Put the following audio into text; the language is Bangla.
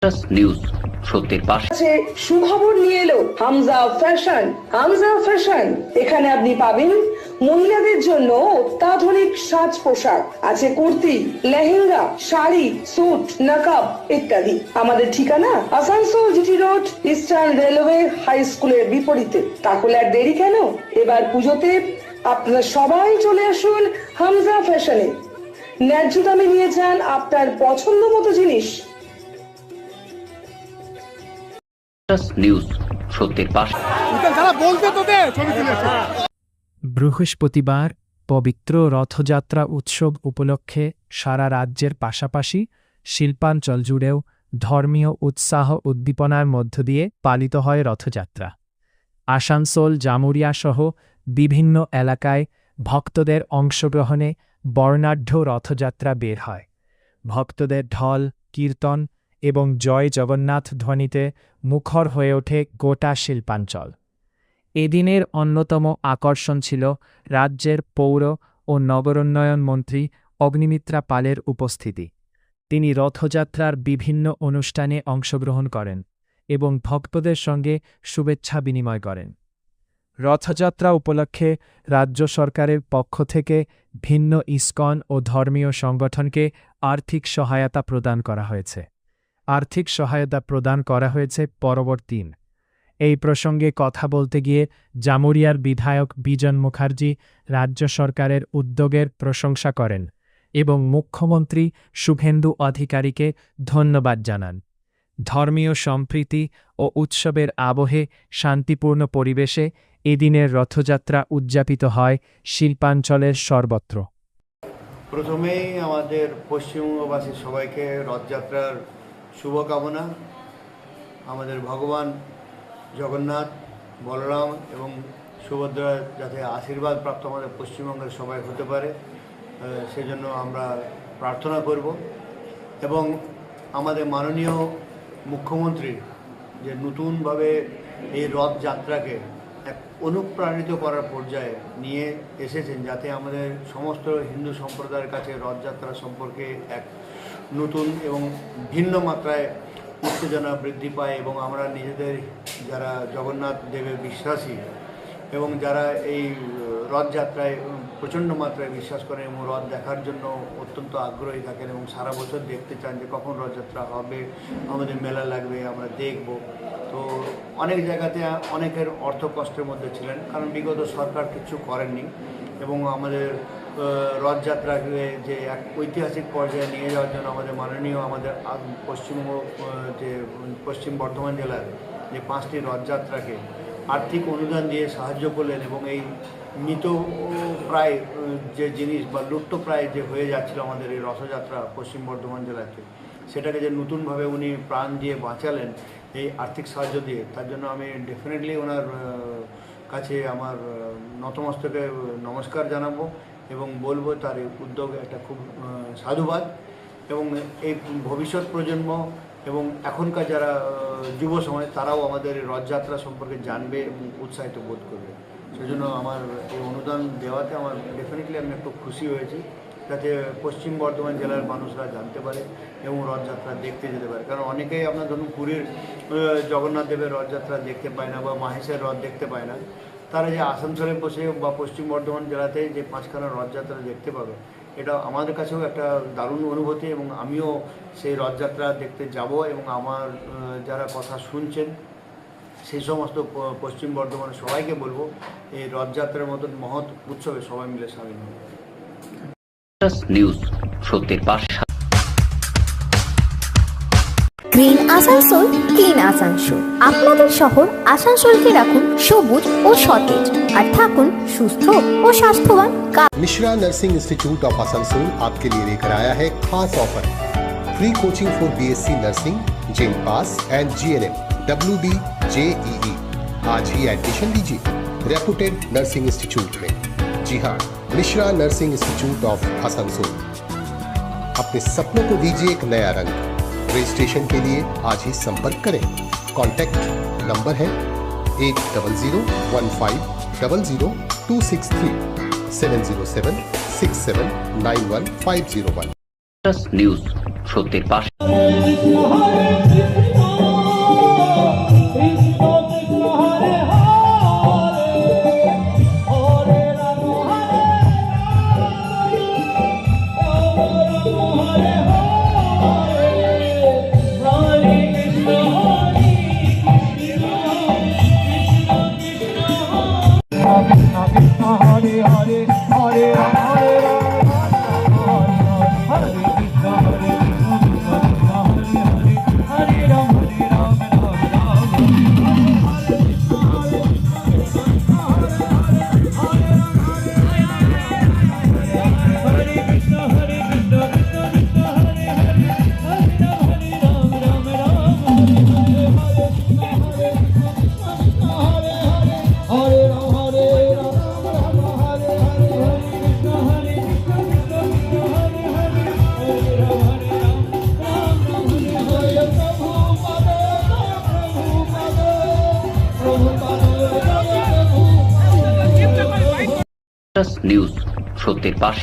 নিউজ সত্যের পাশে। সুখবর নিয়ে এলো হামজা ফ্যাশন। হামজা ফ্যাশন, এখানে আপনি পাবেন মহিলাদের জন্য অত্যাধুনিক সাজ পোশাক, আছে কুর্তি, লেহেঙ্গা, শাড়ি, স্যুট, নকাব ইত্যাদি। আমাদের ঠিকানা Asansol GT road, Eastern Railway High স্কুলের বিপরীতে। তাহলে আর দেরি কেন, এবার পুজোতে আপনারা সবাই চলে আসুন হামজা ফ্যাশনে। ন্যায্য দামে নিয়ে যান আপনার পছন্দ মতো জিনিস। নিউজ সত্যের পাশে। বৃহস্পতিবার পবিত্র রথযাত্রা উৎসব উপলক্ষে সারা রাজ্যের পাশাপাশি শিল্পাঞ্চল জুড়েও ধর্মীয় উৎসাহ উদ্দীপনার মধ্য দিয়ে পালিত হয় রথযাত্রা। আসানসোল, জামুরিয়া সহ বিভিন্ন এলাকায় ভক্তদের অংশগ্রহণে বর্ণাঢ্য রথযাত্রা বের হয়। ভক্তদের ঢল, কীর্তন এবং জয় জগন্নাথ ধ্বনিতে মুখর হয়ে ওঠে গোটা শিল্পাঞ্চল। এদিনের অন্যতম আকর্ষণ ছিল রাজ্যের পৌর ও নগরোন্নয়ন মন্ত্রী অগ্নিমিত্রা পালের উপস্থিতি। তিনি রথযাত্রার বিভিন্ন অনুষ্ঠানে অংশগ্রহণ করেন এবং ভক্তদের সঙ্গে শুভেচ্ছা বিনিময় করেন। রথযাত্রা উপলক্ষে রাজ্য সরকারের পক্ষ থেকে ভিন্ন ইসকন ও ধর্মীয় সংগঠনকে আর্থিক সহায়তা প্রদান করা হয়েছে। আর্থিক সহায়তা প্রদান করা হয়েছে পরবর্তী। এই প্রসঙ্গে কথা বলতে গিয়ে জামুরিয়ার বিধায়ক বিজন মুখার্জি রাজ্য সরকারের উদ্যোগের প্রশংসা করেন এবং মুখ্যমন্ত্রী শুভেন্দু অধিকারীকে ধন্যবাদ জানান। ধর্মীয় সম্প্রীতি ও উৎসবের আবহে শান্তিপূর্ণ পরিবেশে এদিনের রথযাত্রা উদযাপিত হয় শিল্পাঞ্চলের সর্বত্র। প্রথমেই আমাদের পশ্চিমবঙ্গবাসী সবাইকে রথযাত্রার শুভকামনা। আমাদের ভগবান জগন্নাথ, বলরাম এবং সুভদ্রার যাতে আশীর্বাদ প্রাপ্ত আমাদের পশ্চিমবঙ্গের সবাই হতে পারে, সেজন্য আমরা প্রার্থনা করব। এবং আমাদের মাননীয় মুখ্যমন্ত্রী যে নতুনভাবে এই রথযাত্রাকে এক অনুপ্রাণিত করার পর্যায়ে নিয়ে এসেছেন, যাতে আমাদের সমস্ত হিন্দু সম্প্রদায়ের কাছে রথযাত্রা সম্পর্কে এক নতুন এবং ভিন্ন মাত্রায় উত্তেজনা বৃদ্ধি পায় এবং আমরা নিজেদের যারা জগন্নাথ দেবের বিশ্বাসী এবং যারা এই রথযাত্রায় প্রচণ্ড মাত্রায় বিশ্বাস করেন এবং রথ দেখার জন্য অত্যন্ত আগ্রহী থাকেন এবং সারা বছর দেখতে চান যে কখন রথযাত্রা হবে, আমাদের মেলা লাগবে, আমরা দেখব। তো অনেক জায়গাতে অনেকের অর্থ কষ্টের মধ্যে ছিলেন, কারণ বিগত সরকার কিছু করেননি এবং আমাদের রথযাত্রাকে যে এক ঐতিহাসিক পর্যায়ে নিয়ে যাওয়ার জন্য আমাদের মাননীয় আমাদের পশ্চিম বর্ধমান জেলার যে 5টি রথযাত্রাকে আর্থিক অনুদান দিয়ে সাহায্য করলেন এবং এই মৃতপ্রায় যে জিনিস বা লুপ্তপ্রায় যে হয়ে যাচ্ছিল আমাদের এই রথযাত্রা পশ্চিম বর্ধমান জেলাতে, সেটাকে যে নতুনভাবে উনি প্রাণ দিয়ে বাঁচালেন এই আর্থিক সাহায্য দিয়ে, তার জন্য আমি ডেফিনেটলি ওনার কাছে আমার নতমস্তকে নমস্কার জানাবো এবং বলবো তার এই উদ্যোগ একটা খুব সাধুবাদ। এবং এই ভবিষ্যৎ প্রজন্ম এবং এখনকার যারা যুব সমাজ, তারাও আমাদের রথযাত্রা সম্পর্কে জানবে এবং উৎসাহিত বোধ করবে। সেজন্য আমার এই অনুদান দেওয়াতে আমার ডেফিনেটলি আমি একটু খুশি হয়েছি, যাতে পশ্চিম বর্ধমান জেলার মানুষরা জানতে পারে এবং রথযাত্রা দেখতে যেতে পারে। কারণ অনেকেই আপনার ধরুন পুরীর জগন্নাথ দেবের রথযাত্রা দেখতে পায় না বা মাহেশের রথ দেখতে পায় না, তারা যে আসানসোলে বসে বা পশ্চিম বর্ধমান জেলাতে যে 5খানা রথযাত্রা দেখতে পাবে, এটা আমাদের কাছেও একটা দারুণ অনুভূতি এবং আমিও সেই রথযাত্রা দেখতে যাব এবং আমার যারা কথা শুনছেন সেই সমস্ত পশ্চিম বর্ধমানের সবাইকে বলবো এই রথযাত্রার মতন মহৎ উৎসবে সবাই মিলে সামিল হবে। নিউজ সত্যের পাশে। Green Asansol, clean Asansol. আপনাদের শহর আসানসোলকে রাখুন সবুজ ও সতেজ, আর থাকুন সুস্থ ও স্বাস্থ্যবান। Mishra nursing institute of Asansol आपके लिए लेकर आया है खास offer. Free coaching for BSc nursing, जेम pass and GNM, WD, JEE। आज ही एडमिशन लीजिए रेपुटेड नर्सिंग इंस्टीट्यूट में। जी हाँ, Mishra nursing institute of Asansol. अपने सपनों को दीजिए एक नया रंग। रजिस्ट्रेशन के लिए आज ही संपर्क करें। कॉन्टैक्ट नंबर है 8001500263 7076791 501। নিউজ সত্যের পাশে। নিউজ সত্যের পাশে।